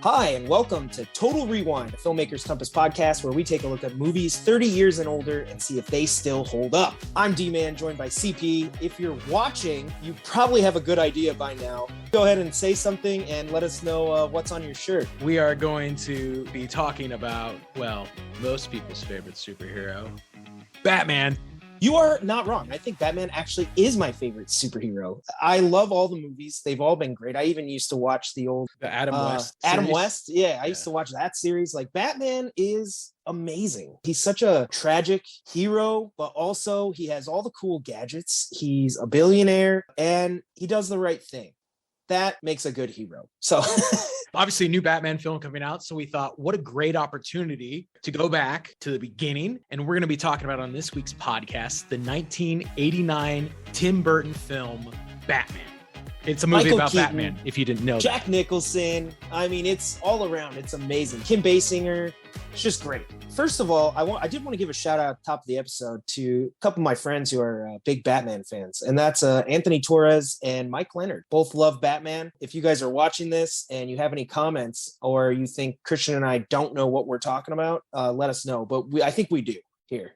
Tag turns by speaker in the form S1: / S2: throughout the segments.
S1: Hi, and welcome to Total Rewind, a Filmmakers Compass podcast where we take a look at movies 30 years and older and see if they still hold up. I'm D-Man, joined by CP. If you're watching, you probably have a good idea by now. Go ahead and say something and let us know what's on your shirt.
S2: We are going to be talking about, well, most people's favorite superhero, Batman.
S1: You are not wrong. I think Batman actually is my favorite superhero. I love all the movies. They've all been great. I even used to watch the
S2: Adam West
S1: series. Adam
S2: West.
S1: Yeah, I used to watch that series. Like, Batman is amazing. He's such a tragic hero, but also he has all the cool gadgets. He's a billionaire and he does the right thing. That makes a good hero. So
S2: obviously a new Batman film coming out. So we thought, what a great opportunity to go back to the beginning. And we're going to be talking about on this week's podcast, the 1989 Tim Burton film, Batman. It's a movie
S1: Michael
S2: about
S1: Keaton,
S2: Batman, if you didn't know.
S1: Jack Nicholson. I mean, it's all around. It's amazing. Kim Basinger. It's just great. First of all, I did want to give a shout out at the top of the episode to a couple of my friends who are big Batman fans. And that's Anthony Torres and Mike Leonard. Both love Batman. If you guys are watching this and you have any comments or you think Christian and I don't know what we're talking about, let us know. But I think we do here.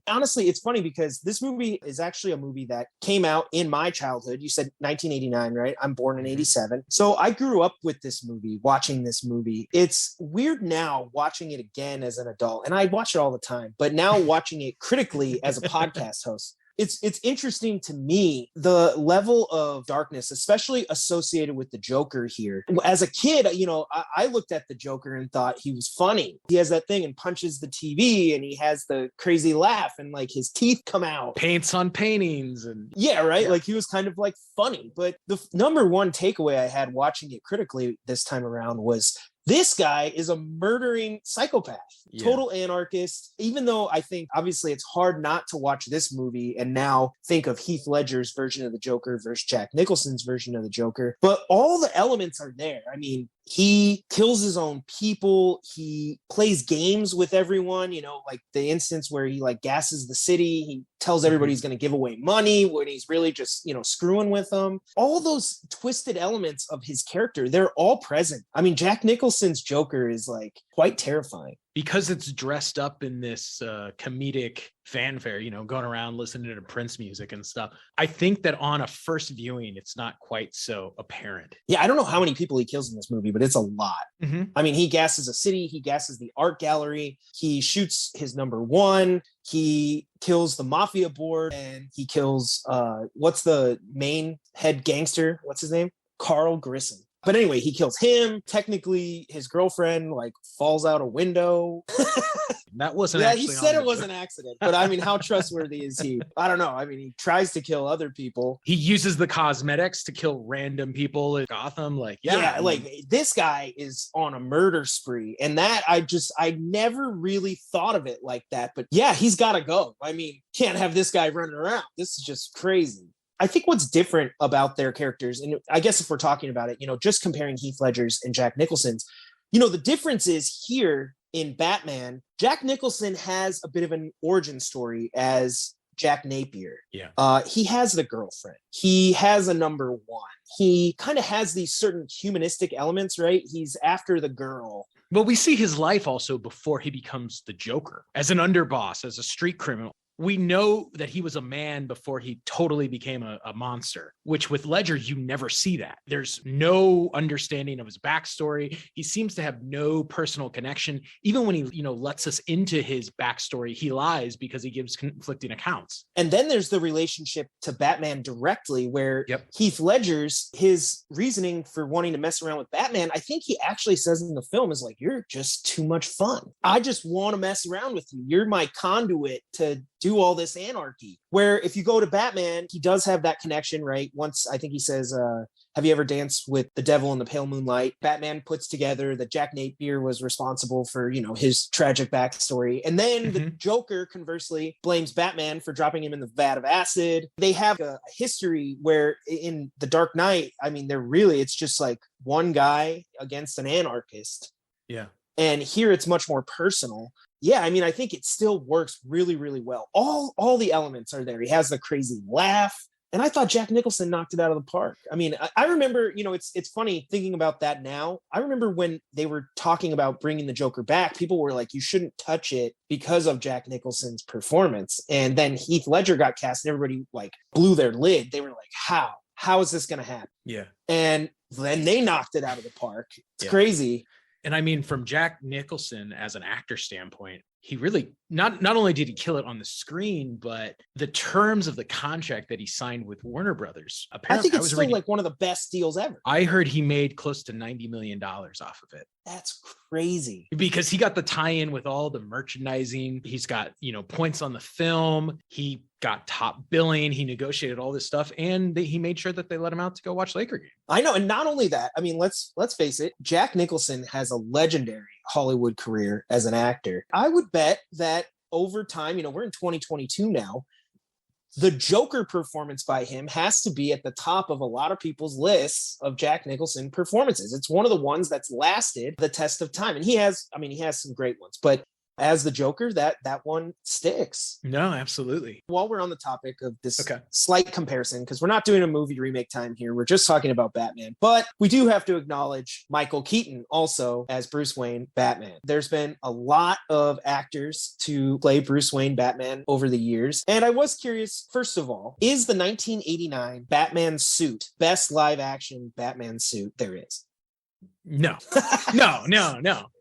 S1: Honestly, it's funny because this movie is actually a movie that came out in my childhood. You said 1989, right? I'm born in 87. So I grew up with this movie, watching this movie. It's weird now watching it again as an adult, and I watch it all the time, but now watching it critically as a podcast host. It's interesting to me, the level of darkness, especially associated with the Joker here. As a kid, you know, I looked at the Joker and thought he was funny. He has that thing and punches the TV and he has the crazy laugh and like his teeth come out.
S2: Paints on paintings. And
S1: yeah, right? Yeah. Like he was kind of like funny. But the number one takeaway I had watching it critically this time around was this guy is a murdering psychopath, total anarchist, even though I think obviously it's hard not to watch this movie and now think of Heath Ledger's version of the Joker versus Jack Nicholson's version of the Joker. But all the elements are there. I mean, he kills his own people. He plays games with everyone, you know, like the instance where he like gasses the city. He tells everybody he's going to give away money when he's really just, you know, screwing with them. All those twisted elements of his character, they're all present. I mean, Jack Nicholson's Joker is like quite terrifying.
S2: Because it's dressed up in this comedic fanfare, you know, going around listening to Prince music and stuff. I think that on a first viewing, it's not quite so apparent.
S1: Yeah, I don't know how many people he kills in this movie, but it's a lot. I mean, he gasses a city, he gasses the art gallery, he shoots his number one, he kills the mafia board, and he kills, what's the main head gangster? What's his name? Carl Grissom. But anyway, he kills him. Technically, his girlfriend like falls out a window.
S2: That wasn't
S1: yeah,
S2: actually.
S1: He said it was an accident. But I mean, how trustworthy is he? I don't know. I mean, he tries to kill other people.
S2: He uses the cosmetics to kill random people in Gotham. Like,
S1: like this guy is on a murder spree. And that I never really thought of it like that. But yeah, he's got to go. I mean, can't have this guy running around. This is just crazy. I think what's different about their characters, and I guess if we're talking about it, you know, just comparing Heath Ledger's and Jack Nicholson's, you know, the difference is here in Batman, Jack Nicholson has a bit of an origin story as Jack Napier.
S2: Yeah.
S1: He has the girlfriend. He has a number one. He kind of has these certain humanistic elements, right? He's after the girl.
S2: But we see his life also before he becomes the Joker, as an underboss, as a street criminal. We know that he was a man before he totally became a monster, which with Ledger, you never see that. There's no understanding of his backstory. He seems to have no personal connection. Even when he, you know, lets us into his backstory, he lies because he gives conflicting accounts.
S1: And then there's the relationship to Batman directly where Heath Ledger's, his reasoning for wanting to mess around with Batman, I think he actually says in the film is like, you're just too much fun. I just want to mess around with you. You're my conduit to do all this anarchy. Where if you go to Batman, he does have that connection, right? Once I think he says, have you ever danced with the devil in the pale moonlight? Batman puts together that Jack Napier was responsible for, you know, his tragic backstory. And then the Joker conversely blames Batman for dropping him in the vat of acid. They have a history where in The Dark Knight, I mean, it's just like one guy against an anarchist.
S2: Yeah.
S1: And here it's much more personal. Yeah, I mean, I think it still works really, really well. All the elements are there. He has the crazy laugh. And I thought Jack Nicholson knocked it out of the park. I mean, I remember, it's funny thinking about that now. I remember when they were talking about bringing the Joker back, people were like, you shouldn't touch it because of Jack Nicholson's performance. And then Heath Ledger got cast and everybody like blew their lid. They were like, how? How is this going to happen?
S2: Yeah.
S1: And then they knocked it out of the park. It's crazy.
S2: And I mean, from Jack Nicholson as an actor standpoint, he really not only did he kill it on the screen, but the terms of the contract that he signed with Warner Brothers. Apparently,
S1: I think it's still like one of the best deals ever.
S2: I heard he made close to $90 million off of it.
S1: That's crazy.
S2: Because he got the tie-in with all the merchandising. He's got, points on the film. He got top billing. He negotiated all this stuff, and he made sure that they let him out to go watch Laker game.
S1: I know. And not only that, I mean, let's face it, Jack Nicholson has a legendary Hollywood career as an actor. I would bet that over time, we're in 2022 now, the Joker performance by him has to be at the top of a lot of people's lists of Jack Nicholson performances. It's one of the ones that's lasted the test of time. And he has some great ones, but as the Joker, that one sticks.
S2: No, absolutely.
S1: While we're on the topic of this slight comparison, because we're not doing a movie remake time here, we're just talking about Batman, but we do have to acknowledge Michael Keaton also as Bruce Wayne Batman. There's been a lot of actors to play Bruce Wayne Batman over the years, and I was curious, first of all, is the 1989 Batman suit best live action Batman suit there is?
S2: No.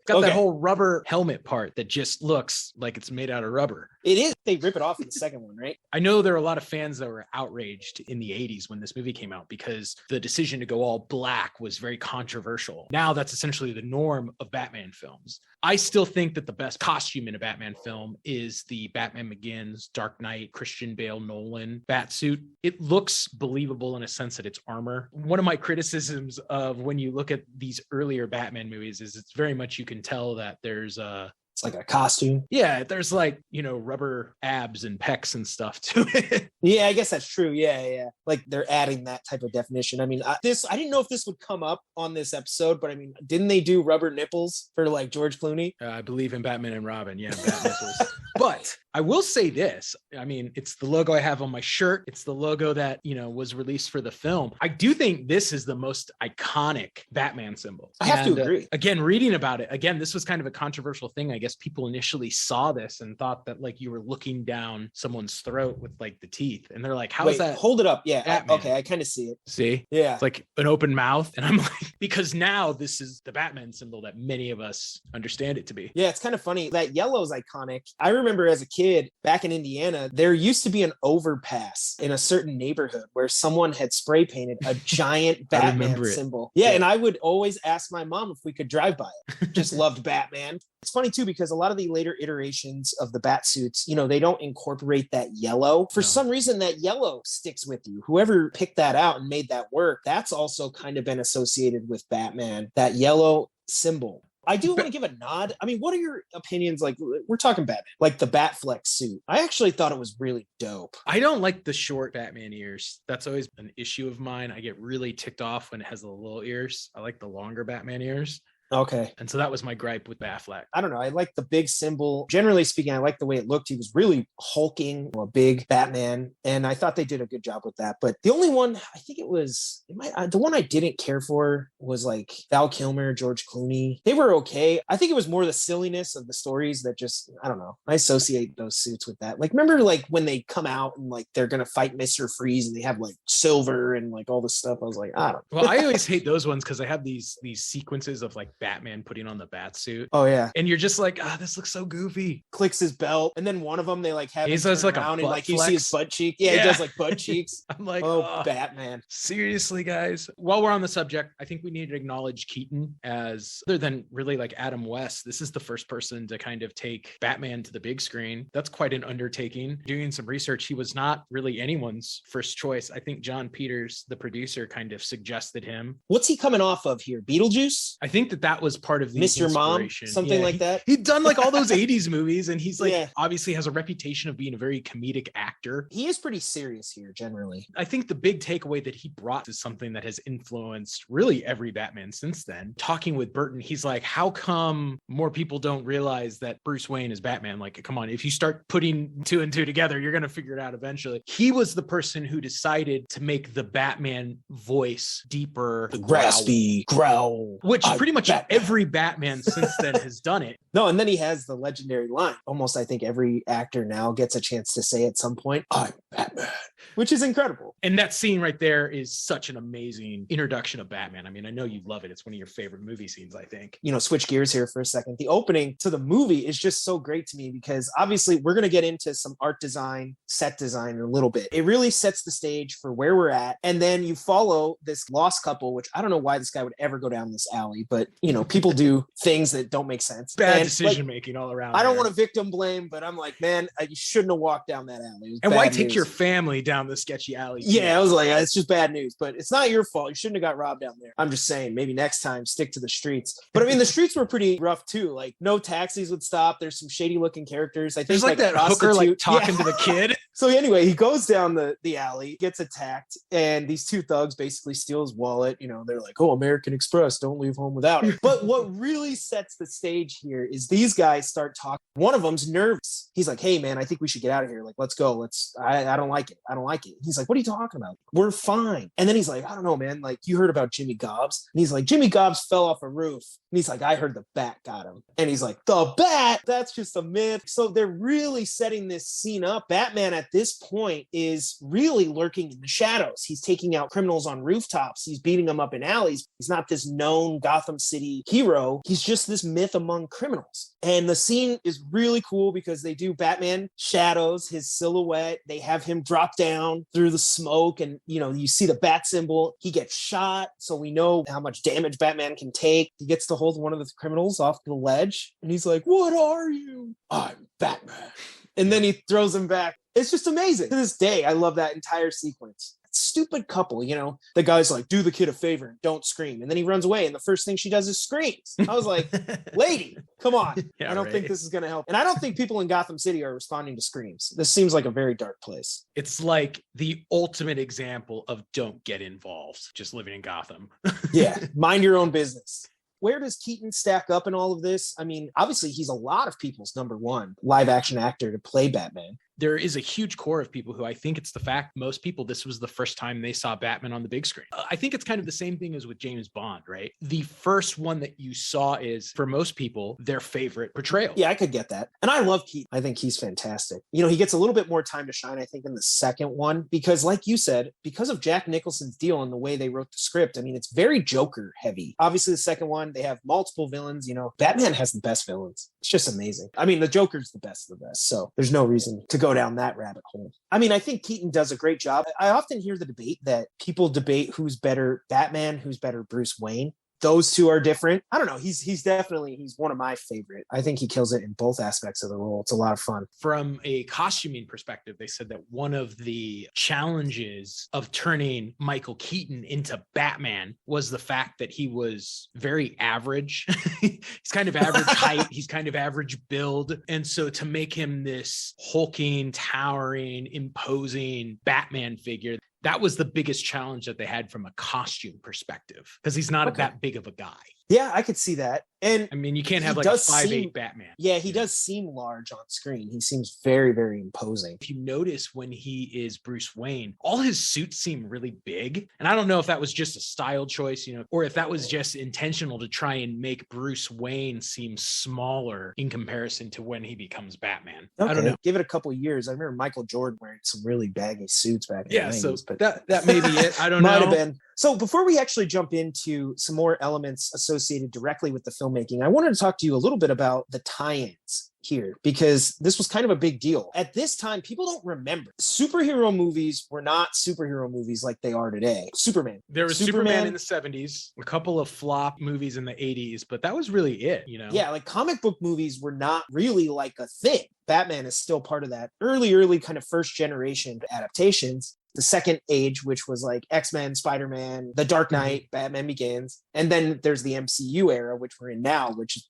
S2: Got that whole rubber helmet part that just looks like it's made out of rubber.
S1: It is. They rip it off in the second one, right?
S2: I know there are a lot of fans that were outraged in the 80s when this movie came out because the decision to go all black was very controversial. Now that's essentially the norm of Batman films. I still think that the best costume in a Batman film is the Batman Begins, Dark Knight, Christian Bale, Nolan Batsuit. It looks believable in a sense that it's armor. One of my criticisms of when you look at these earlier Batman movies is it's very much you can tell that there's
S1: it's like a costume.
S2: Yeah, there's like, rubber abs and pecs and stuff to it.
S1: Yeah, I guess that's true. Yeah. Like they're adding that type of definition. I mean, I didn't know if this would come up on this episode, but I mean, didn't they do rubber nipples for like George Clooney?
S2: I believe in Batman and Robin. Yeah, bat nipples. But I will say this. I mean, it's the logo I have on my shirt. It's the logo that, was released for the film. I do think this is the most iconic Batman symbol.
S1: I have to agree.
S2: Again, reading about it, this was kind of a controversial thing. I guess people initially saw this and thought that like you were looking down someone's throat with like the teeth. And they're like, how is that?
S1: Hold it up. Yeah. Okay. I kind of see it.
S2: See?
S1: Yeah.
S2: It's like an open mouth. And I'm like, because now this is the Batman symbol that many of us understand it to be.
S1: Yeah. It's kind of funny. That yellow is iconic. I remember as a kid back in Indiana, there used to be an overpass in a certain neighborhood where someone had spray painted a giant Batman symbol. Yeah. And I would always ask my mom if we could drive by it. Just loved Batman. It's funny too, because a lot of the later iterations of the bat suits, they don't incorporate that yellow. For some reason, that yellow sticks with you. Whoever picked that out and made that work, that's also kind of been associated with Batman, that yellow symbol. I do want to give a nod. I mean, what are your opinions? Like, we're talking Batman, like the Batfleck suit. I actually thought it was really dope.
S2: I don't like the short Batman ears. That's always an issue of mine. I get really ticked off when it has the little ears. I like the longer Batman ears.
S1: Okay.
S2: And so that was my gripe with Batfleck.
S1: I don't know. I like the big symbol. Generally speaking, I like the way it looked. He was really hulking, a big Batman. And I thought they did a good job with that. But the only one, I think the one I didn't care for was like Val Kilmer, George Clooney. They were okay. I think it was more the silliness of the stories that just, I don't know. I associate those suits with that. Like, remember like when they come out and like they're going to fight Mr. Freeze and they have like silver and like all this stuff. I was like, I don't know.
S2: Well, I always hate those ones because I have these sequences of like Batman putting on the bat suit.
S1: Oh yeah.
S2: And you're just like, this looks so goofy.
S1: Clicks his belt. And then one of them, they like have
S2: he does like
S1: around
S2: a
S1: and like you see his butt cheek. Yeah, he does like butt cheeks.
S2: I'm like,
S1: Batman.
S2: Seriously, guys. While we're on the subject, I think we need to acknowledge Keaton as, other than really like Adam West, this is the first person to kind of take Batman to the big screen. That's quite an undertaking. Doing some research, he was not really anyone's first choice. I think John Peters, the producer, kind of suggested him.
S1: What's he coming off of here? Beetlejuice?
S2: I think that that was part of the
S1: Miss Your Mom, something like that.
S2: He'd done like all those 80s movies, and he's like obviously has a reputation of being a very comedic actor.
S1: He is pretty serious here generally.
S2: I think the big takeaway that he brought is something that has influenced really every Batman since then. Talking with Burton, he's like, how come more people don't realize that Bruce Wayne is Batman? Like, come on, if you start putting two and two together, you're going to figure it out eventually. He was the person who decided to make the Batman voice deeper,
S1: the raspy growl,
S2: which pretty much every Batman since then has done it.
S1: No, and then he has the legendary line. Almost, I think every actor now gets a chance to say at some point, "I'm Batman," which is incredible.
S2: And that scene right there is such an amazing introduction of Batman. I mean, I know you love it. It's one of your favorite movie scenes, I think.
S1: You know, switch gears here for a second. The opening to the movie is just so great to me because obviously we're going to get into some art design, set design in a little bit. It really sets the stage for where we're at. And then you follow this lost couple, which I don't know why this guy would ever go down this alley, but you know, people do things that don't make sense.
S2: Bad decision making all around.
S1: I don't want to victim blame, but I'm like, man, you shouldn't have walked down that alley.
S2: And why take your family down the sketchy alley?
S1: Yeah, I was like, it's just bad news, but it's not your fault. You shouldn't have got robbed down there. I'm just saying, maybe next time stick to the streets. But I mean, the streets were pretty rough too. Like no taxis would stop. There's some shady looking characters. I think
S2: there's like that hooker like talking to the kid.
S1: So anyway, he goes down the alley, gets attacked, and these two thugs basically steal his wallet. You know, they're like, "Oh, American Express, don't leave home without it." But what really sets the stage here is these guys start talking. One of them's nervous. He's like, "Hey, man, I think we should get out of here. Like, let's go. I don't like it. I don't like it." He's like, "What are you talking about? We're fine." And then he's like, "I don't know, man. Like, you heard about Jimmy Gobbs?" And he's like, "Jimmy Gobbs fell off a roof." And he's like, "I heard the bat got him." And he's like, "The bat? That's just a myth." So they're really setting this scene up. Batman at this point is really lurking in the shadows. He's taking out criminals on rooftops. He's beating them up in alleys. He's not this known Gotham City hero. He's just this myth among criminals. And the scene is really cool because they do Batman shadows, his silhouette. They have him drop down through the smoke and, you know, you see the bat symbol. He gets shot. So we know how much damage Batman can take. He gets to hold one of the criminals off the ledge. And he's like, "What are you?" "I'm Batman." And then he throws him back. It's just amazing. To this day, I love that entire sequence. Stupid couple, you know, the guy's like, "Do the kid a favor and don't scream." And then he runs away and the first thing she does is screams. I was like, lady, come on. Yeah, I don't think this is going to help. And I don't think people in Gotham City are responding to screams. This seems like a very dark place.
S2: It's like the ultimate example of don't get involved, just living in Gotham.
S1: Yeah, mind your own business. Where does Keaton stack up in all of this? I mean, obviously he's a lot of people's number one live action actor to play Batman.
S2: There is a huge core of people who I think it's the fact most people, this was the first time they saw Batman on the big screen. I think it's kind of the same thing as with James Bond, right? The first one that you saw is, for most people, their favorite portrayal.
S1: Yeah, I could get that. And I love Keaton. I think he's fantastic. You know, he gets a little bit more time to shine, I think, in the second one, because like you said, because of Jack Nicholson's deal and the way they wrote the script, I mean, it's very Joker heavy. Obviously, the second one, they have multiple villains. You know, Batman has the best villains. It's just amazing. I mean, the Joker's the best of the best. So there's no reason to go down that rabbit hole. I mean, I think Keaton does a great job. I often hear the debate that people debate who's better Batman, who's better Bruce Wayne. Those two are different. I don't know. He's definitely one of my favorite. I think he kills it in both aspects of the role. It's a lot of fun.
S2: From a costuming perspective, they said that one of the challenges of turning Michael Keaton into Batman was the fact that he was very average. He's kind of average height. He's kind of average build. And so to make him this hulking, towering, imposing Batman figure, that was the biggest challenge that they had from a costume perspective, because he's not that big of a guy.
S1: Yeah, I could see that. And
S2: I mean, you can't have like a 5'8" Batman.
S1: Yeah, he does seem large on screen. He seems very, very imposing.
S2: If you notice when he is Bruce Wayne, all his suits seem really big. And I don't know if that was just a style choice, you know, or if that was just intentional to try and make Bruce Wayne seem smaller in comparison to when he becomes Batman.
S1: Okay.
S2: I don't know.
S1: Give it a couple years. I remember Michael Jordan wearing some really baggy suits back in the 90s.
S2: So
S1: but
S2: that may be it. I don't know.
S1: Might have been. So before we actually jump into some more elements associated directly with the filmmaking, I wanted to talk to you a little bit about the tie-ins here, because this was kind of a big deal. At this time, people don't remember. Superhero movies were not superhero movies like they are today.
S2: There was Superman in the 70s, a couple of flop movies in the 80s, but that was really it, you know?
S1: Yeah, like comic book movies were not really like a thing. Batman is still part of that early kind of first generation adaptations. the second age, which was like X-Men, Spider-Man, The Dark Knight, Batman Begins. And then there's the MCU era, which we're in now, which is,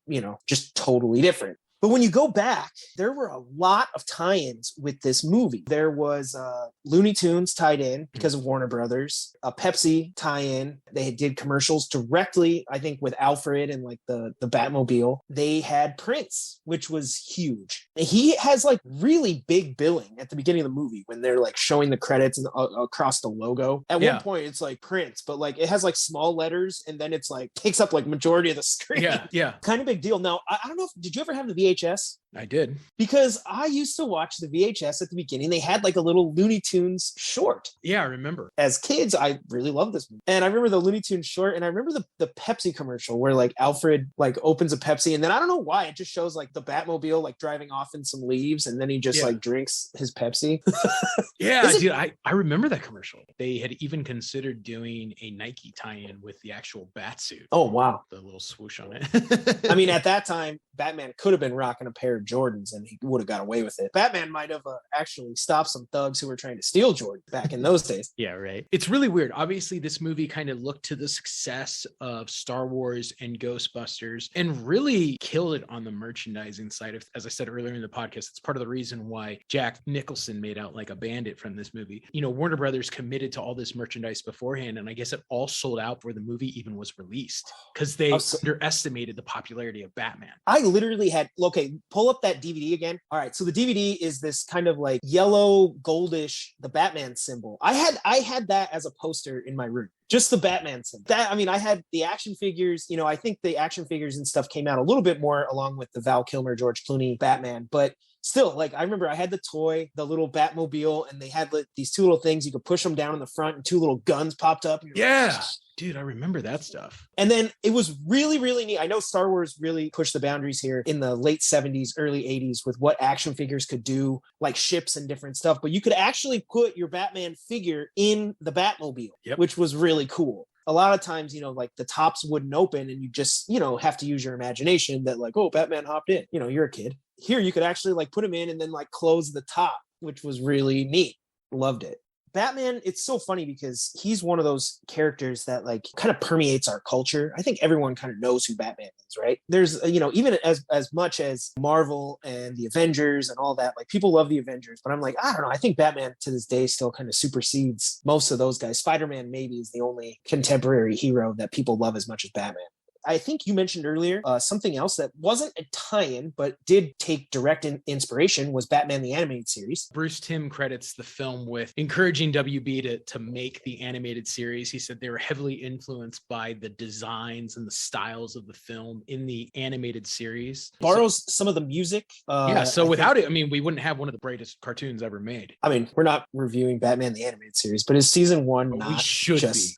S1: just totally different. But when you go back, there were a lot of tie-ins with this movie. There was Looney Tunes tied in because of Warner Brothers, a Pepsi tie-in. They did commercials directly, I think, with Alfred and like the Batmobile. They had Prince, which was huge. He has like really big billing at the beginning of the movie when they're like showing the credits and across the logo. At one point, it's like Prince, but like it has like small letters and then it's like takes up like majority of the screen.
S2: Yeah.
S1: Kind of big deal. Now, I don't know did you ever have the VHS?
S2: I did.
S1: Because I used to watch the VHS at the beginning. They had like a little Looney Tunes short.
S2: Yeah, I remember.
S1: As kids, I really loved this movie. And I remember the Looney Tunes short, and I remember the Pepsi commercial where like Alfred like opens a Pepsi, and then I don't know why, it just shows like the Batmobile like driving off in some leaves, and then he just like drinks his Pepsi.
S2: Dude, I remember that commercial. They had even considered doing a Nike tie-in with the actual bat suit.
S1: Oh, wow.
S2: The little swoosh on it.
S1: I mean, at that time, Batman could have been rocking a pair of Jordans and he would have got away with it. Batman might have actually stopped some thugs who were trying to steal Jordan back in those days.
S2: Yeah, right. It's really weird. Obviously, this movie kind of looked to the success of Star Wars and Ghostbusters and really killed it on the merchandising side. As I said earlier in the podcast, it's part of the reason why Jack Nicholson made out like a bandit from this movie. Warner Brothers committed to all this merchandise beforehand, and I guess it all sold out before the movie even was released because they underestimated the popularity of Batman.
S1: I literally had, pull up that DVD again. All right, so the DVD is this kind of like yellow goldish, the Batman symbol. I had that as a poster in my room. Just the Batman symbol. I had the action figures. I think the action figures and stuff came out a little bit more along with the Val Kilmer, George Clooney Batman, but still, like, I remember I had the toy, the little Batmobile, and they had like these two little things. You could push them down in the front and two little guns popped up.
S2: Yeah. Like, dude, I remember that stuff.
S1: And then it was really, really neat. I know Star Wars really pushed the boundaries here in the late 70s, early 80s with what action figures could do, like ships and different stuff. But you could actually put your Batman figure in the Batmobile, which was really cool. A lot of times, like the tops wouldn't open and you just, have to use your imagination that like, oh, Batman hopped in. You're a kid. Here, you could actually like put him in and then like close the top, which was really neat. Loved it. Batman, it's so funny because he's one of those characters that like kind of permeates our culture. I think everyone kind of knows who Batman is, right? There's, even as much as Marvel and the Avengers and all that, like people love the Avengers, but I'm like, I don't know. I think Batman to this day still kind of supersedes most of those guys. Spider-Man maybe is the only contemporary hero that people love as much as Batman. I think you mentioned earlier something else that wasn't a tie-in, but did take direct inspiration was Batman the Animated Series.
S2: Bruce Timm credits the film with encouraging WB to make the animated series. He said they were heavily influenced by the designs and the styles of the film in the animated series.
S1: Borrows some of the music.
S2: So without it, we wouldn't have one of the brightest cartoons ever made.
S1: We're not reviewing Batman the Animated Series, but is season one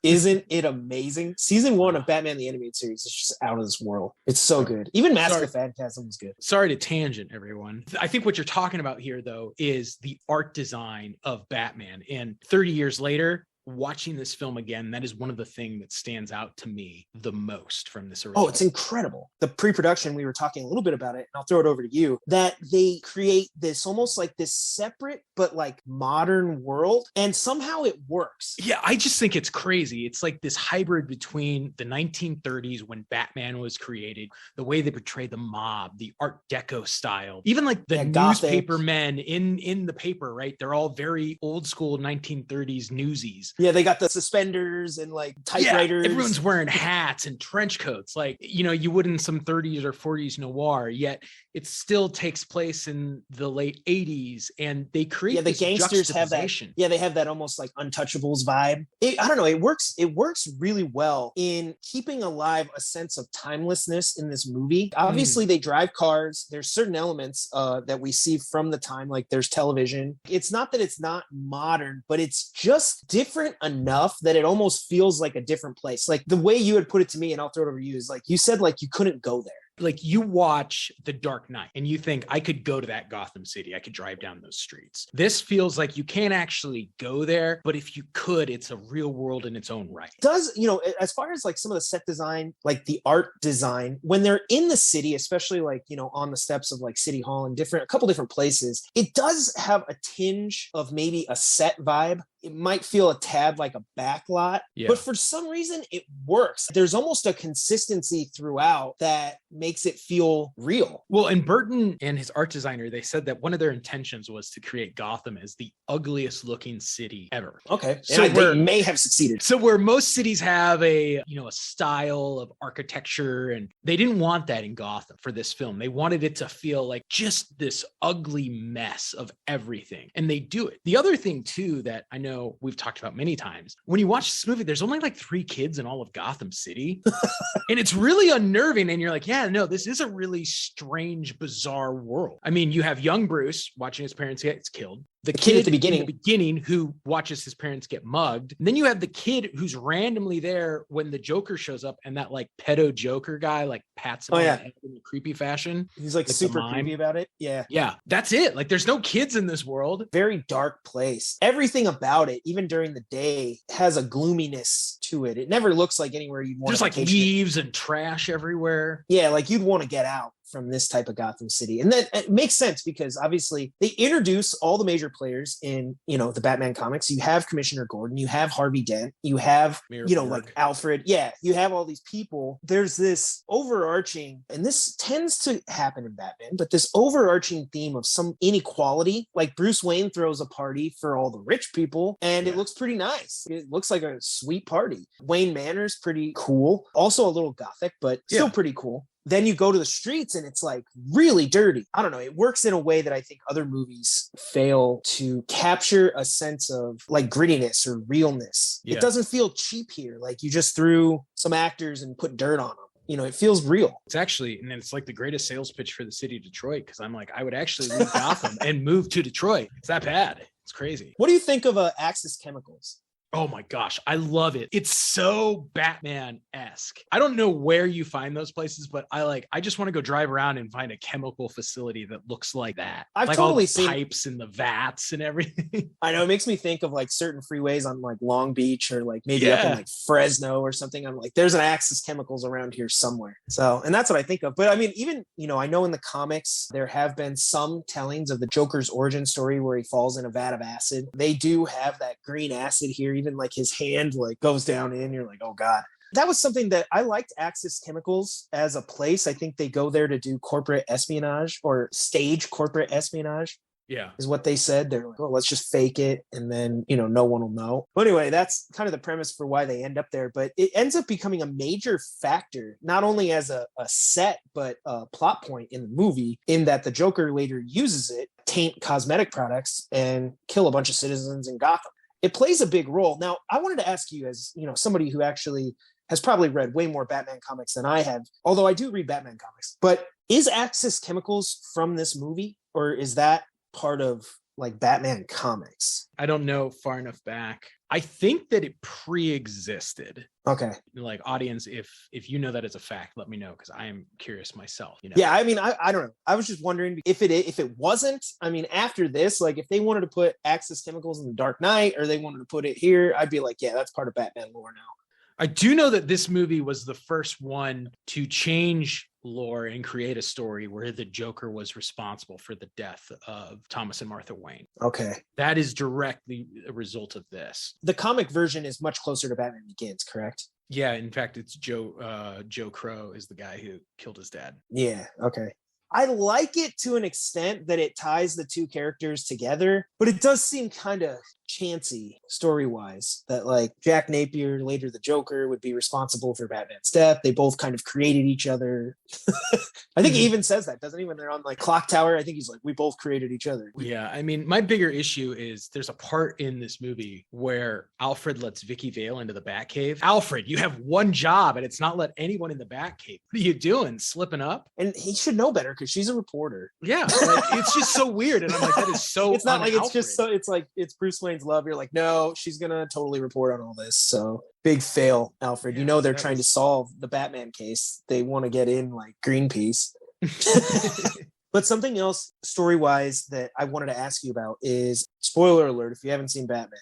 S1: isn't it amazing? Season one of Batman the Animated Series is just out of this world. It's so good. Even Mask of Phantasm was good.
S2: Sorry to tangent, everyone. I think what you're talking about here, though, is the art design of Batman. And 30 years later, watching this film again, that is one of the things that stands out to me the most from this original.
S1: Oh, it's incredible. The pre-production, we were talking a little bit about it, and I'll throw it over to you, that they create this almost like this separate but like modern world, and somehow it works.
S2: Yeah, I just think it's crazy. It's like this hybrid between the 1930s when Batman was created, the way they portray the mob, the Art Deco style, even like the newspaper men in the paper, right? They're all very old school 1930s newsies.
S1: Yeah, they got the suspenders and like typewriters.
S2: Yeah, everyone's wearing hats and trench coats. Like, you would in some 30s or 40s noir, yet it still takes place in the late 80s. And they create
S1: the gangsters have that. Yeah, they have that almost like Untouchables vibe. I don't know. It works really well in keeping alive a sense of timelessness in this movie. Obviously, they drive cars. There's certain elements that we see from the time, like there's television. It's not that it's not modern, but it's just different enough that it almost feels like a different place. Like the way you had put it to me, and I'll throw it over to you, is like you said, like you couldn't go there.
S2: Like you watch The Dark Knight and you think, I could go to that Gotham City. I could drive down those streets. This feels like you can't actually go there, but if you could, it's a real world in its own right.
S1: Does, as far as like some of the set design, like the art design, when they're in the city, especially like, on the steps of like City Hall and a couple different places, it does have a tinge of maybe a set vibe. it might feel a tad like a backlot, but for some reason it works. There's almost a consistency throughout that makes it feel real.
S2: Well, and Burton and his art designer, they said that one of their intentions was to create Gotham as the ugliest looking city ever.
S1: Okay. So they may have succeeded.
S2: So where most cities have a style of architecture, and they didn't want that in Gotham for this film. They wanted it to feel like just this ugly mess of everything. And they do it. The other thing too, that I know we've talked about many times, when you watch this movie, there's only like 3 kids in all of Gotham City. And it's really unnerving. And you're like, yeah, no, this is a really strange, bizarre world. I mean, you have young Bruce watching his parents get killed. The kid
S1: at the
S2: beginning who watches his parents get mugged. And then you have the kid who's randomly there when the Joker shows up, and that like pedo Joker guy like pats him on the head in a creepy fashion.
S1: He's like super creepy about it. Yeah.
S2: Yeah. That's it. Like there's no kids in this world.
S1: Very dark place. Everything about it, even during the day, has a gloominess to it. It never looks like anywhere you want.
S2: There's like leaves and trash everywhere.
S1: Yeah. Like you'd want to get out from this type of Gotham City. And that it makes sense because obviously they introduce all the major players in, the Batman comics. You have Commissioner Gordon, you have Harvey Dent, you have, like Alfred. Yeah, you have all these people. There's this overarching, and this tends to happen in Batman, but this overarching theme of some inequality. Like Bruce Wayne throws a party for all the rich people, and it looks pretty nice. It looks like a sweet party. Wayne Manor's pretty cool. Also a little gothic, but still pretty cool. Then you go to the streets and it's like really dirty. I don't know. It works in a way that I think other movies fail to capture a sense of like grittiness or realness. Yeah. It doesn't feel cheap here. Like you just threw some actors and put dirt on them. It feels real.
S2: It's actually, and it's like the greatest sales pitch for the city of Detroit, because I'm like, I would actually leave Gotham and move to Detroit. It's that bad. It's crazy.
S1: What do you think of Axis Chemicals?
S2: Oh my gosh, I love it. It's so Batman-esque. I don't know where you find those places, but I just want to go drive around and find a chemical facility that looks like that.
S1: I've
S2: like
S1: totally
S2: all the
S1: seen
S2: pipes and the vats and everything.
S1: I know, it makes me think of like certain freeways on like Long Beach or like maybe up in like Fresno or something. I'm like, there's an Axis Chemicals around here somewhere. So, and that's what I think of. But I mean, even, I know in the comics, there have been some tellings of the Joker's origin story where he falls in a vat of acid. They do have that green acid here, even like his hand like goes down in, you're like, oh God. That was something that I liked Axis Chemicals as a place. I think they go there to do corporate espionage or stage corporate espionage.
S2: Yeah.
S1: Is what they said. They're like, oh, let's just fake it. And then, no one will know. But anyway, that's kind of the premise for why they end up there. But it ends up becoming a major factor, not only as a set, but a plot point in the movie, in that the Joker later uses it, taint cosmetic products, and kill a bunch of citizens in Gotham. It plays a big role. Now, I wanted to ask you, as somebody who actually has probably read way more Batman comics than I have, although I do read Batman comics, but is Axis Chemicals from this movie, or is that part of like Batman comics?
S2: I don't know far enough back. I think that it pre-existed.
S1: Okay.
S2: Like audience, if you know that as a fact, let me know, because I am curious myself.
S1: Yeah, I mean, I don't know. I was just wondering if it wasn't. I mean, after this, like if they wanted to put Axis Chemicals in the Dark Knight, or they wanted to put it here, I'd be like, yeah, that's part of Batman lore now.
S2: I do know that this movie was the first one to change lore and create a story where the Joker was responsible for the death of Thomas and Martha Wayne.
S1: Okay.
S2: That is directly a result of this.
S1: The comic version is much closer to Batman Begins, correct?
S2: Yeah, in fact, it's Joe Crow is the guy who killed his dad.
S1: Yeah, okay. I like it to an extent that it ties the two characters together, but it does seem kind of chancy story-wise, that like Jack Napier, later the Joker, would be responsible for Batman's death. They both kind of created each other. I think he even says that, doesn't he, when they're on like Clock Tower? I think he's like, we both created each other.
S2: Yeah, I mean, my bigger issue is there's a part in this movie where Alfred lets Vicky Vale into the Batcave. Alfred, you have one job, and it's not let anyone in the Batcave. What are you doing, slipping up?
S1: And he should know better because she's a reporter.
S2: Yeah, like, it's just so weird, and I'm like, that is so
S1: it's not like it's just so, it's like it's Bruce Wayne's love. You're like, no, she's gonna totally report on all this. So big fail, Alfred.
S2: Yeah,
S1: they're trying to solve the Batman case. They want to get in like Greenpeace. But something else story-wise that I wanted to ask you about is, spoiler alert if you haven't seen Batman,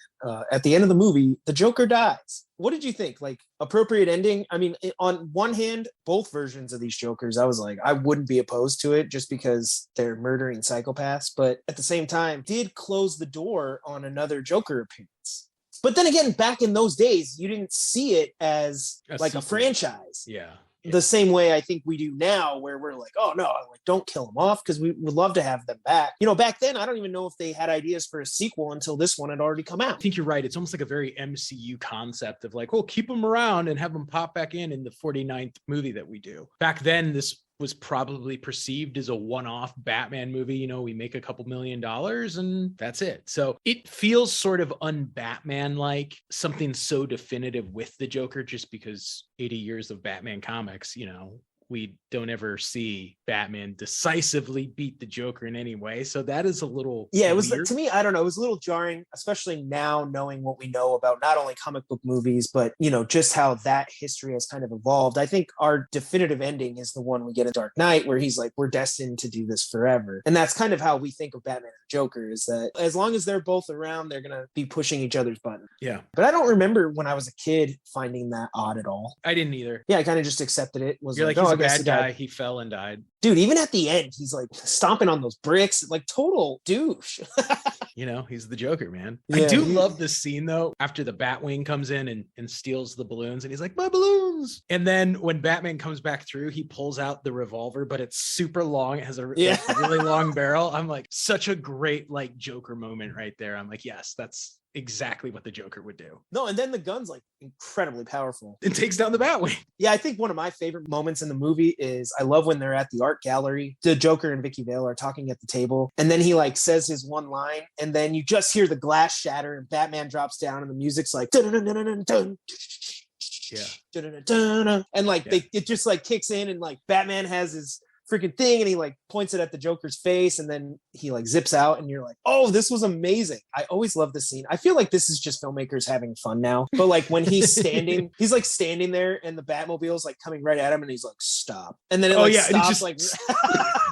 S1: at the end of the movie, the Joker dies. What did you think? Like, appropriate ending? I mean, on one hand, both versions of these Jokers, I was like, I wouldn't be opposed to it just because they're murdering psychopaths. But at the same time, did close the door on another Joker appearance. But then again, back in those days, you didn't see it as like a franchise.
S2: Yeah.
S1: The same way I think we do now, where we're like, oh no, like, don't kill them off because we would love to have them back. You know, back then, I don't even know if they had ideas for a sequel until this one had already come out.
S2: I think you're right. It's almost like a very MCU concept of like, oh, keep them around and have them pop back in the 49th movie that we do. Back then, this was probably perceived as a one-off Batman movie. You know, we make a couple $1 million and that's it. So it feels sort of un-Batman-like, something so definitive with the Joker, just because 80 years of Batman comics, you know, we don't ever see Batman decisively beat the Joker in any way. So that is a little
S1: it was
S2: weird.
S1: To me, I don't know, it was a little jarring, especially now knowing what we know about not only comic book movies, but you know, just how that history has kind of evolved. I think our definitive ending is the one we get in Dark Knight, where he's like, we're destined to do this forever. And that's kind of how we think of Batman and Joker, is that as long as they're both around, they're gonna be pushing each other's buttons.
S2: Yeah.
S1: But I don't remember when I was a kid finding that odd at all.
S2: I didn't either.
S1: Yeah, I kind of just accepted it.
S2: You're like, he's a bad guy. He fell and died.
S1: Dude, even at the end, he's like stomping on those bricks, like total douche.
S2: You know, he's the Joker, man.
S1: Yeah,
S2: I do love this scene, though, after the Batwing comes in and steals the balloons, and he's like, my balloons. And then when Batman comes back through, he pulls out the revolver, but it's super long. It has a really long barrel. I'm like, such a great, like, Joker moment right there. I'm like, yes, that's exactly what the Joker would do.
S1: No, and then the gun's like incredibly powerful.
S2: It takes down the Batwing.
S1: Yeah, I think one of my favorite moments in the movie is I love when they're at the art gallery. The Joker and Vicky Vale are talking at the table, and then he like says his one line, and then you just hear the glass shatter, and Batman drops down, and the music's like dun dun dun dun dun. Yeah, and like it just like kicks in, and like Batman has his freaking thing, and he like points it at the Joker's face, and then he like zips out, and you're like, oh, this was amazing. I always love this scene. I feel like this is just filmmakers having fun now, but like when he's standing he's like standing there, and the Batmobile's like coming right at him, and he's like, stop, and then it stops, like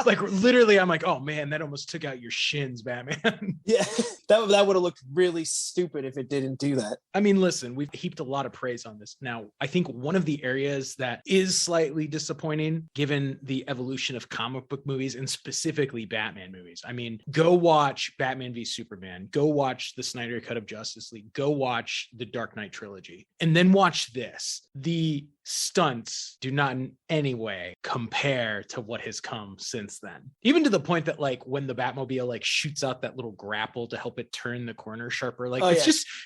S2: like literally I'm like, oh man, that almost took out your shins, Batman.
S1: Yeah, that would have looked really stupid if it didn't do that.
S2: I mean, listen, we've heaped a lot of praise on this. Now, I think one of the areas that is slightly disappointing, given the evolution of comic book movies and specifically Batman movies. I mean, go watch Batman v Superman, go watch the Snyder Cut of Justice League, go watch the Dark Knight trilogy, and then watch this. The stunts do not in any way compare to what has come since then. Even to the point that like when the Batmobile like shoots out that little grapple to help it turn the corner sharper, like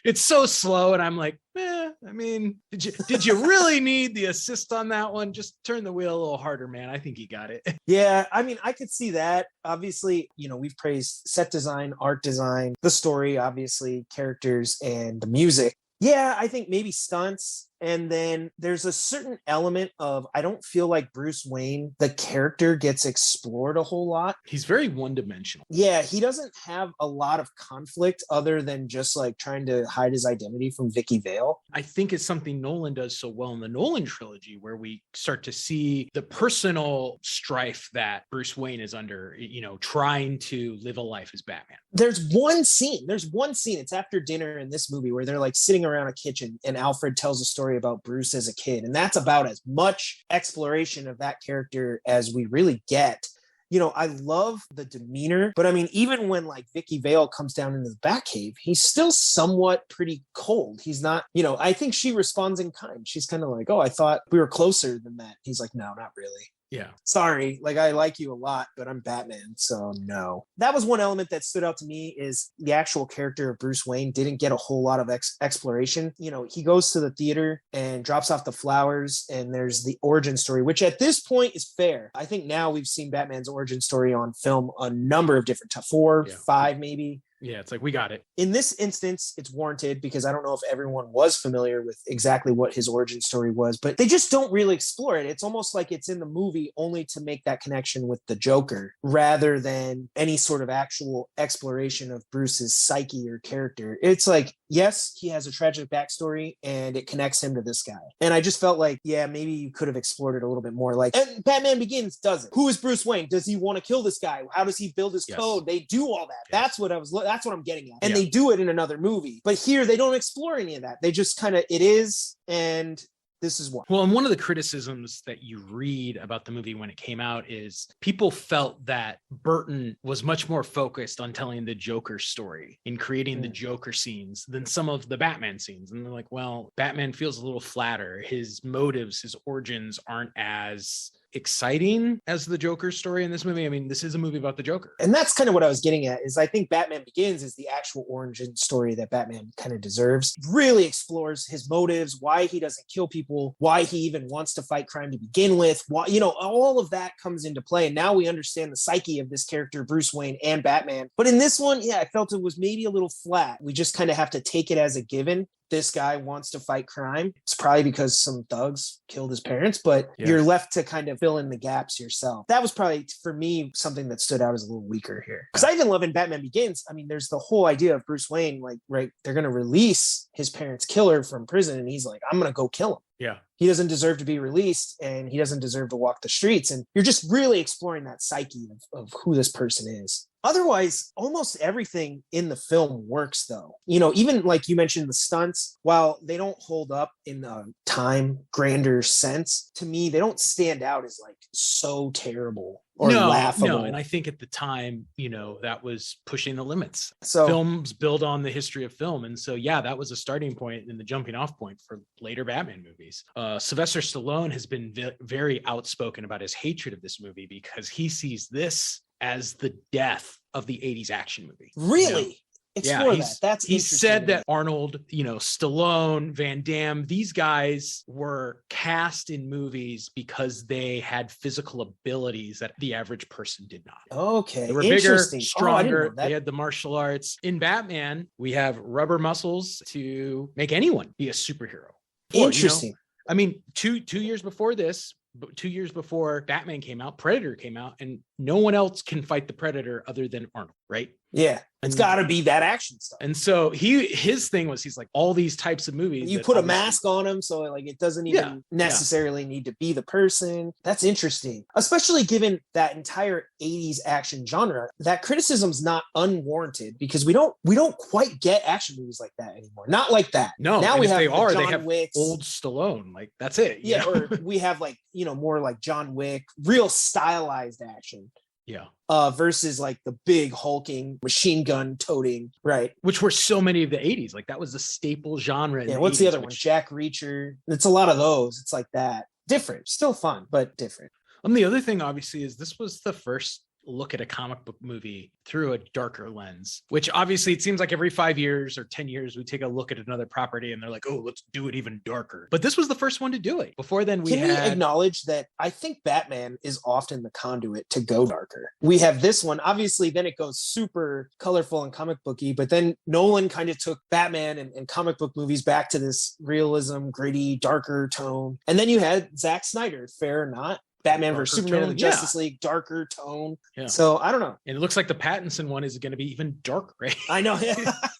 S2: it's so slow, and I'm like, I mean, did you really need the assist on that one? Just turn the wheel a little harder, man. I think you got it.
S1: Yeah, I mean, I could see that. Obviously, you know, we've praised set design, art design, the story, obviously, characters, and the music. Yeah, I think maybe stunts. And then there's a certain element of, I don't feel like Bruce Wayne, the character, gets explored a whole lot.
S2: He's very one-dimensional.
S1: Yeah, he doesn't have a lot of conflict other than just like trying to hide his identity from Vicky Vale.
S2: I think it's something Nolan does so well in the Nolan trilogy, where we start to see the personal strife that Bruce Wayne is under, you know, trying to live a life as Batman.
S1: There's one scene. It's after dinner in this movie where they're like sitting around a kitchen, and Alfred tells a story about Bruce as a kid, and that's about as much exploration of that character as we really get. You know, I love the demeanor, but I mean, even when like Vicky Vale comes down into the Batcave, he's still somewhat pretty cold. He's not, you know, I think she responds in kind. She's kind of like, oh, I thought we were closer than that. He's like, no, not really.
S2: Yeah.
S1: Sorry, like I like you a lot, but I'm Batman, so no. That was one element that stood out to me, is the actual character of Bruce Wayne didn't get a whole lot of exploration. You know, he goes to the theater and drops off the flowers, and there's the origin story, which at this point is fair. I think now we've seen Batman's origin story on film a number of different times, 4, 5 maybe.
S2: Yeah, it's like, we got it.
S1: In this instance, it's warranted because I don't know if everyone was familiar with exactly what his origin story was, but they just don't really explore it. It's almost like it's in the movie only to make that connection with the Joker, rather than any sort of actual exploration of Bruce's psyche or character. It's like, yes, he has a tragic backstory and it connects him to this guy. And I just felt like, yeah, maybe you could have explored it a little bit more. Like, and Batman Begins doesn't. Who is Bruce Wayne? Does he want to kill this guy? How does he build his code? They do all that. That's what I'm getting at. And they do it in another movie. But here they don't explore any of that. They just kind of, it is, and this is why.
S2: Well, and one of the criticisms that you read about the movie when it came out is people felt that Burton was much more focused on telling the Joker story and creating the Joker scenes than some of the Batman scenes. And they're like, well, Batman feels a little flatter. His motives, his origins aren't as exciting as the Joker story in this movie. I mean, this is a movie about the Joker.
S1: And that's kind of what I was getting at, is I think Batman Begins is the actual origin story that Batman kind of deserves. Really explores his motives, why he doesn't kill people, why he even wants to fight crime to begin with. Why, you know, all of that comes into play. And now we understand the psyche of this character, Bruce Wayne and Batman. But in this one, yeah, I felt it was maybe a little flat. We just kind of have to take it as a given. This guy wants to fight crime. It's probably because some thugs killed his parents, but you're left to kind of fill in the gaps yourself. That was probably, for me, something that stood out as a little weaker here. Because I even love in Batman Begins, I mean, there's the whole idea of Bruce Wayne, like, right, they're going to release his parents' killer from prison, and he's like, I'm going to go kill him.
S2: Yeah.
S1: He doesn't deserve to be released, and he doesn't deserve to walk the streets. And you're just really exploring that psyche of who this person is. Otherwise, almost everything in the film works, though. You know, even like you mentioned, the stunts, while they don't hold up in a time grander sense, to me, they don't stand out as like so terrible or laughable.
S2: No, and I think at the time, you know, that was pushing the limits.
S1: So
S2: films build on the history of film. And so, yeah, that was a starting point and the jumping off point for later Batman movies. Sylvester Stallone has been very outspoken about his hatred of this movie because he sees this as the death of the 80s action movie.
S1: Really? You know? Explore that. That's
S2: he said that Arnold, you know, Stallone, Van Damme, these guys were cast in movies because they had physical abilities that the average person did not.
S1: Okay.
S2: They were bigger, stronger. They had the martial arts. In Batman, we have rubber muscles to make anyone be a superhero.
S1: Interesting.
S2: You know, I mean, two years before this, 2 years before Batman came out, Predator came out, and no one else can fight the Predator other than Arnold, right?
S1: Yeah, it's got to be that action stuff.
S2: And so his thing was, he's like, all these types of movies.
S1: You put a mask on him, so like it doesn't even necessarily need to be the person. That's interesting, especially given that entire 80s action genre. That criticism's not unwarranted because we don't quite get action movies like that anymore. Not like that.
S2: No,
S1: now we have
S2: they have Wicks, old Stallone. Like that's it.
S1: Yeah, or we have like, you know, more like John Wick, real stylized action.
S2: Yeah.
S1: Versus like the big hulking machine gun toting, right?
S2: Which were so many of the 80s. Like that was the staple genre.
S1: Yeah. What's the other one? Jack Reacher. It's a lot of those. It's like that. Different. Still fun, but different.
S2: The other thing, obviously, is this was the first look at a comic book movie through a darker lens, which obviously it seems like every 5 years or 10 years we take a look at another property and they're like, oh, let's do it even darker. But this was the first one to do it. Before then, we
S1: acknowledge that I think Batman is often the conduit to go darker. We have this one, obviously, then it goes super colorful and comic booky, but then Nolan kind of took Batman and comic book movies back to this realism, gritty, darker tone. And then you had Zack Snyder, fair or not, Batman versus Superman in the Justice League, darker tone. Yeah. So I don't know.
S2: And it looks like the Pattinson one is going to be even darker, right?
S1: I know.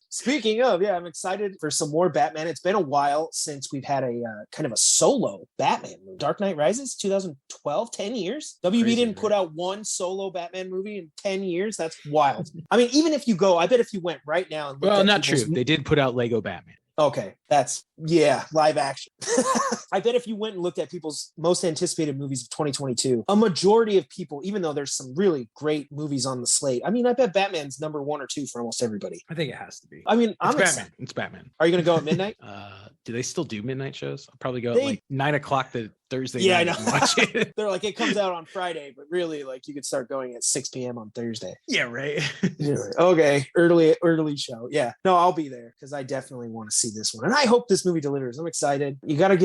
S1: Speaking of, I'm excited for some more Batman. It's been a while since we've had a kind of a solo Batman movie. Dark Knight Rises, 2012, 10 years. WB didn't put out one solo Batman movie in 10 years. That's wild. I mean, even if you go, I bet if you went right now and
S2: well, not true. They did put out Lego Batman.
S1: Okay, that's, live action. I bet if you went and looked at people's most anticipated movies of 2022, a majority of people, even though there's some really great movies on the slate, I mean, I bet Batman's number 1 or 2 for almost everybody.
S2: I think it has to be.
S1: I mean,
S2: It's Batman.
S1: Are you going to go at midnight?
S2: Do they still do midnight shows? I'll probably go at like 9 o'clock the Thursday night.
S1: I know. And watch it. They're like, it comes out on Friday, but really, like, you could start going at 6 p.m. on Thursday.
S2: Yeah, right.
S1: Okay, early show. Yeah, no, I'll be there because I definitely want to see this one, and I hope this movie delivers. I'm excited. You got to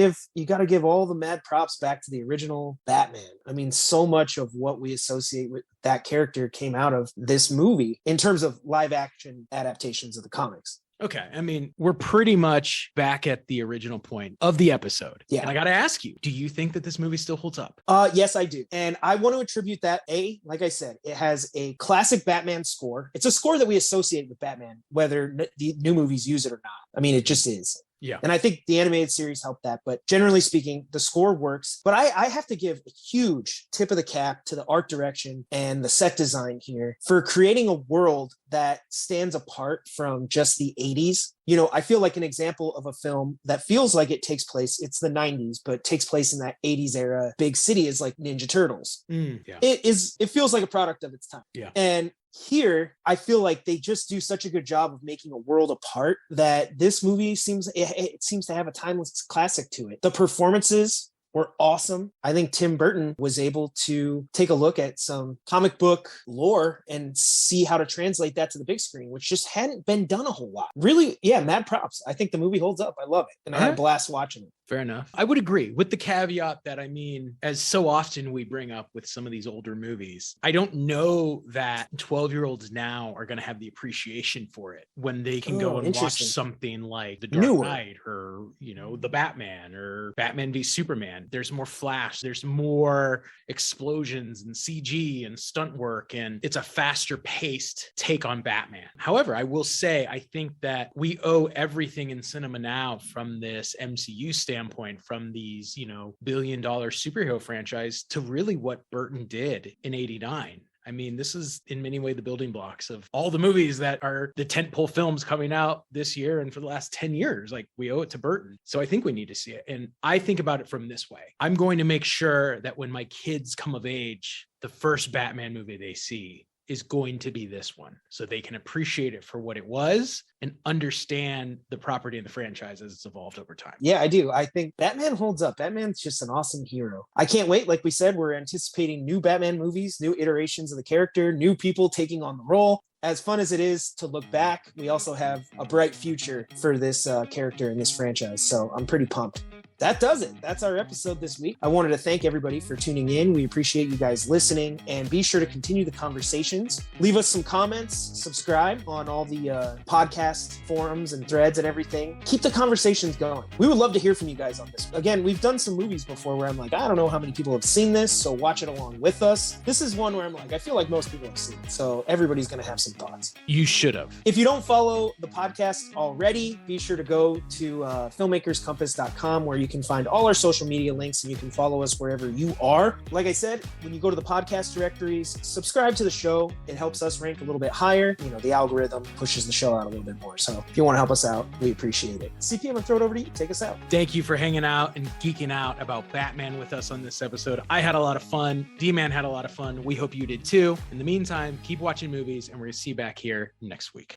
S1: give all the mad props back to the original Batman. I mean, so much of what we associate with that character came out of this movie in terms of live action adaptations of the comics.
S2: Okay. I mean, we're pretty much back at the original point of the episode. Yeah. And I got to ask you, do you think that this movie still holds up?
S1: Yes, I do. And I want to attribute that, like I said, it has a classic Batman score. It's a score that we associate with Batman, whether the new movies use it or not. I mean, it just is.
S2: Yeah.
S1: And I think the animated series helped that. But generally speaking, the score works. But I have to give a huge tip of the cap to the art direction and the set design here for creating a world that stands apart from just the 80s. You know, I feel like an example of a film that feels like it takes place, it's the 90s, but takes place in that 80s era big city is like Ninja Turtles.
S2: Yeah.
S1: It feels like a product of its time.
S2: Yeah.
S1: And here, I feel like they just do such a good job of making a world apart that this movie seems to have a timeless classic to it. The performances were awesome. I think Tim Burton was able to take a look at some comic book lore and see how to translate that to the big screen, which just hadn't been done a whole lot. Really, yeah, mad props. I think the movie holds up. I love it. And I had a blast watching it.
S2: Fair enough. I would agree with the caveat that, I mean, as so often we bring up with some of these older movies, I don't know that 12-year-olds now are going to have the appreciation for it when they can go and watch something like The Dark Knight or, you know, The Batman or Batman v Superman. There's more flash, there's more explosions and CG and stunt work, and it's a faster paced take on Batman. However, I will say, I think that we owe everything in cinema now from this MCU standpoint, from these, you know, billion-dollar superhero franchise to really what Burton did in '89. I mean, this is in many ways the building blocks of all the movies that are the tentpole films coming out this year and for the last 10 years. Like, we owe it to Burton. So I think we need to see it. And I think about it from this way. I'm going to make sure that when my kids come of age, the first Batman movie they see is going to be this one, so they can appreciate it for what it was and understand the property and the franchise as it's evolved over time.
S1: Yeah, I do. I think Batman holds up. Batman's just an awesome hero. I can't wait. Like we said, we're anticipating new Batman movies, new iterations of the character, new people taking on the role. As fun as it is to look back, we also have a bright future for this character in this franchise. So I'm pretty pumped. That does it. That's our episode this week. I wanted to thank everybody for tuning in. We appreciate you guys listening, and be sure to continue the conversations. Leave us some comments, subscribe on all the podcast forums and threads and everything. Keep the conversations going. We would love to hear from you guys on this. Again, we've done some movies before where I'm like, I don't know how many people have seen this, so watch it along with us. This is one where I'm like, I feel like most people have seen it, so everybody's going to have some thoughts.
S2: You should have.
S1: If you don't follow the podcast already, be sure to go to filmmakerscompass.com, where you can find all our social media links, and you can follow us wherever you are. Like I said, when you go to the podcast directories, subscribe to the show. It helps us rank a little bit higher. You know, the algorithm pushes the show out a little bit more. So if you want to help us out, we appreciate it. CP, I'm going to throw it over to you. Take us out.
S2: Thank you for hanging out and geeking out about Batman with us on this episode. I had a lot of fun. D-Man had a lot of fun. We hope you did too. In the meantime, keep watching movies, and we're going to see you back here next week.